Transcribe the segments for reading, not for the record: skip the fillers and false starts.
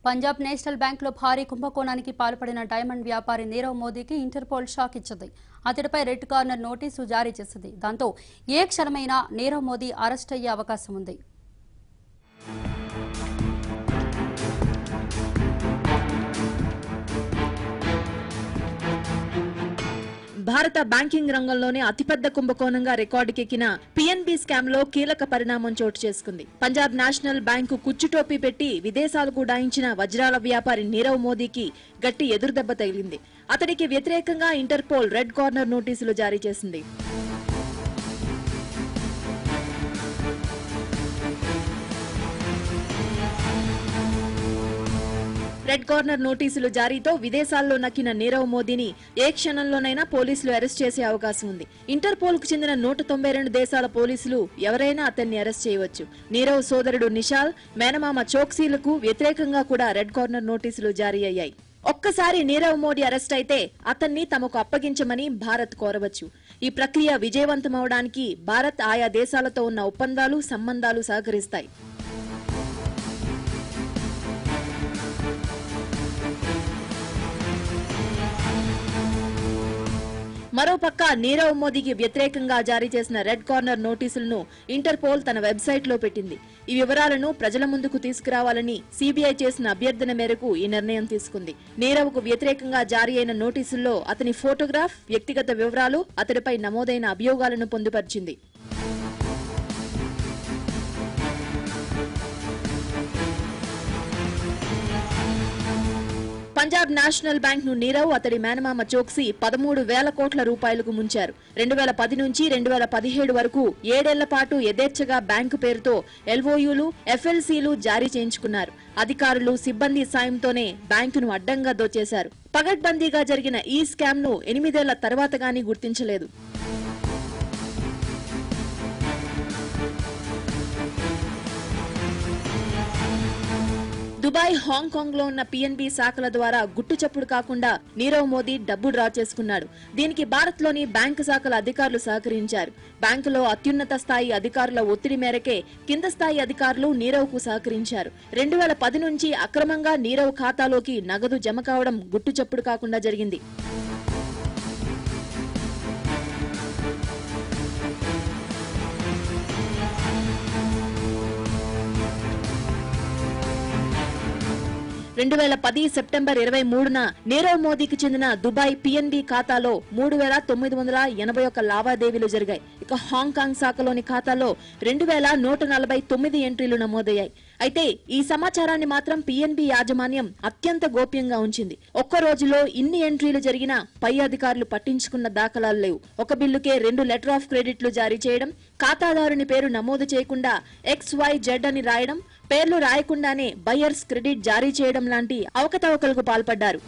Punjab national బ్యాంకులో భారీ కుంభకోణానికి పాల్పడిన డైమండ్ వ్యాపారి నీరవ్ మోదీకి ఇంటర్పోల్ షాక్ ఇచ్చింది. అతడిపై రెడ్ కార్నర్ నోటీసు జారీ చేసింది. దాంతో ఏ క్షణమైనా నీరవ్ మోదీ అరెస్ట్ అయ్యే అవకాశం ఉంది. భారత బ్యాంకింగ్ రంగంలోనే అతిపెద్ద కుంభకోణంగా రికార్డుకెక్కిన పిఎన్బి స్కామ్ లో కీలక పరిణామం చోటు చేసుకుంది. పంజాబ్ నేషనల్ బ్యాంకు కుచ్చుటోపీ పెట్టి విదేశాలకు డాయించిన వజ్రాల వ్యాపారి నీరవ్ మోదీకి గట్టి ఎదురుదెబ్బ తగిలింది. అతడికి వ్యతిరేకంగా ఇంటర్పోల్ రెడ్ కార్నర్ నోటీసులు జారీ చేసింది. రెడ్ కార్నర్ నోటీసులు జారీతో విదేశాల్లో నక్కిన నీరవ్ మోదీని ఏ క్షణంలోనైనా పోలీసులు అరెస్ట్ చేసే అవకాశం ఉంది. ఇంటర్పోల్ కు చెందిన 192 దేశాల పోలీసులు ఎవరైనా అతన్ని అరెస్ట్ చేయవచ్చు. నీరవ్ సోదరుడు నిషాల్, మేనమామ చోక్సీలకు వ్యతిరేకంగా కూడా రెడ్ కార్నర్ నోటీసులు జారీ అయ్యాయి. ఒక్కసారి నీరవ్ మోదీ అరెస్ట్ అయితే అతన్ని తమకు అప్పగించమని భారత్ కోరవచ్చు. ఈ ప్రక్రియ విజయవంతమవడానికి భారత్ ఆయా దేశాలతో ఉన్న ఒప్పందాలు, సంబంధాలు సహకరిస్తాయి. మరోపక్క నీరవ్ మోదీకి వ్యతిరేకంగా జారీ చేసిన రెడ్ కార్నర్ నోటీసులను ఇంటర్పోల్ తన వెబ్సైట్ లో పెట్టింది. ఈ వివరాలను ప్రజల ముందుకు తీసుకురావాలని సిబిఐ చేసిన అభ్యర్థన మేరకు ఈ నిర్ణయం తీసుకుంది. నీరవ్ కు వ్యతిరేకంగా జారీ అయిన నోటీసుల్లో అతని ఫోటోగ్రాఫ్, వ్యక్తిగత వివరాలు, అతడిపై నమోదైన అభియోగాలను పొందుపరిచింది. పంజాబ్ నేషనల్ బ్యాంక్ ను నీరవ్, అతడి మేనమామ చోక్సీ 13,000 కోట్ల రూపాయలకు ముంచారు. 2010 నుంచి 2017 వరకు 7 ఏళ్ల పాటు యథేచ్ఛగా బ్యాంకు పేరుతో ఎల్ఓయూలు, ఎఫ్ఎల్సీలు జారీ చేయించుకున్నారు. అధికారులు, సిబ్బంది సాయంతోనే బ్యాంకును అడ్డంగా దోచేశారు. పగడ్బందీగా జరిగిన ఈ స్కామ్ ను 8 ఏళ్ల తర్వాత గానీ గుర్తించలేదు. దుబాయ్, హాంకాంగ్ లో ఉన్న పిఎన్బి శాఖల ద్వారా గుట్టుచప్పుడు కాకుండా నీరవ్ మోదీ డబ్బు డ్రా చేసుకున్నాడు. దీనికి భారత్ లోని బ్యాంకు శాఖల అధికారులు సహకరించారు. బ్యాంకులో అత్యున్నత స్థాయి అధికారుల ఒత్తిడి మేరకే కింద స్థాయి అధికారులు నీరవ్ కు సహకరించారు. 2010 నుంచి అక్రమంగా నీరవ్ ఖాతాలోకి నగదు జమ కావడం గుట్టుచప్పుడు కాకుండా జరిగింది. సెప్టెంబర్ 23న నీరవ్ మోదీకి చెందిన దుబాయ్ పిఎన్బి ఖాతాలో 3,981 లావాదేవీలు జరిగాయి. ఇక హాంకాంగ్ శాఖలోని ఖాతాలో 2,149 ఎంట్రీలు నమోదయ్యాయి. అయితే ఈ సమాచారాన్ని మాత్రం పిఎన్బి యాజమాన్యం అత్యంత గోప్యంగా ఉంచింది. ఒక్క రోజులో ఇన్ని ఎంట్రీలు జరిగినా పై అధికారులు పట్టించుకున్న దాఖలాలు లేవు. ఒక బిల్లుకే 2 లెటర్ ఆఫ్ క్రెడిట్లు జారీ చేయడం, ఖాతాదారుని పేరు నమోదు చేయకుండా XYZ అని రాయడం, పేర్లు రాయకుండానే బయర్స్ క్రెడిట్ జారీ చేయడం లాంటి అవకతవకలకు పాల్పడ్డారు.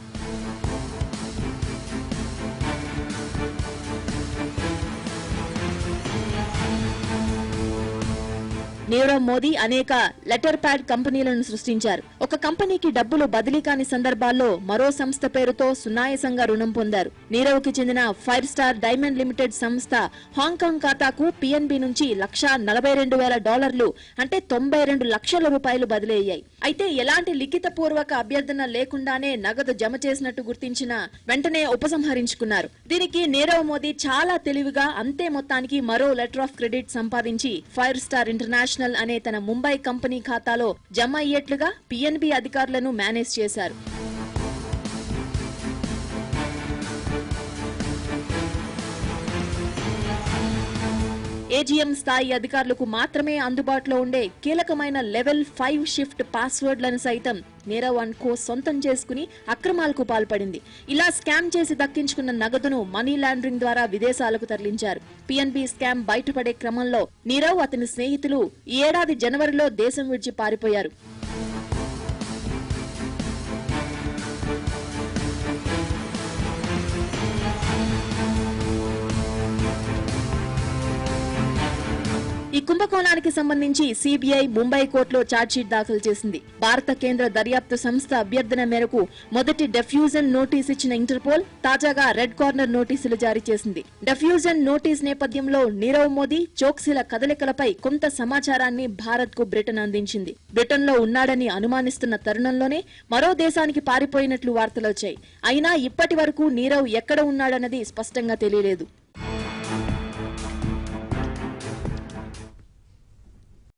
నీరవ్ మోదీ అనేక లెటర్ ప్యాడ్ కంపెనీలను సృష్టించారు. ఒక కంపెనీకి డబ్బులు బదిలీ కాని సందర్భాల్లో మరో సంస్థ పేరుతో సునాయాసంగా రుణం పొందారు. నీరవ్ కి చెందిన ఫైర్ స్టార్ డైమండ్ లిమిటెడ్ సంస్థ హాంకాంగ్ ఖాతాకు పిఎన్బి నుంచి $1,42,000 అంటే 92 లక్షల రూపాయలు బదిలీ అయ్యాయి. అయితే ఎలాంటి లిఖిత పూర్వక అభ్యర్థన లేకుండానే నగదు జమ చేసినట్టు గుర్తించిన వెంటనే ఉపసంహరించుకున్నారు. దీనికి నీరవ్ మోదీ చాలా తెలివిగా అంతే మొత్తానికి మరో లెటర్ ఆఫ్ క్రెడిట్ సంపాదించి ఫైర్ స్టార్ ఇంటర్నేషనల్ అనే తన ముంబై కంపెనీ ఖాతాలో జమ అయ్యేట్లుగా పిఎన్బి అధికారులను మేనేజ్ చేశారు. ఏజీఎం స్థాయి అధికారులకు మాత్రమే అందుబాటులో ఉండే కీలకమైన లెవెల్ 5 షిఫ్ట్ పాస్వర్డ్లను సైతం నీరవ్ అండ్ కో సొంతం చేసుకుని అక్రమాలకు పాల్పడింది. ఇలా స్కామ్ చేసి దక్కించుకున్న నగదును మనీ లాండరింగ్ ద్వారా విదేశాలకు తరలించారు. పిఎన్బి స్కామ్ బయటపడే క్రమంలో నీరవ్, అతని స్నేహితులు ఈ ఏడాది జనవరిలో దేశం విడిచి పారిపోయారు. ఈ కుంభకోణానికి సంబంధించి సిబిఐ ముంబై కోర్టులో ఛార్జ్షీట్ దాఖలు చేసింది. భారత కేంద్ర దర్యాప్తు సంస్థ అభ్యర్థన మేరకు మొదటి డెఫ్యూజన్ నోటీస్ ఇచ్చిన ఇంటర్పోల్ తాజాగా రెడ్ కార్నర్ నోటీసులు జారీ చేసింది. డెఫ్యూజన్ నోటీస్ నేపథ్యంలో నీరవ్ మోదీ, చోక్సీల కదలికలపై కొంత సమాచారాన్ని భారత్ కు బ్రిటన్ అందించింది. బ్రిటన్ లో ఉన్నాడని అనుమానిస్తున్న తరుణంలోనే మరో దేశానికి పారిపోయినట్లు వార్తలొచ్చాయి. అయినా ఇప్పటి వరకు నీరవ్ ఎక్కడ ఉన్నాడన్నది స్పష్టంగా తెలియలేదు.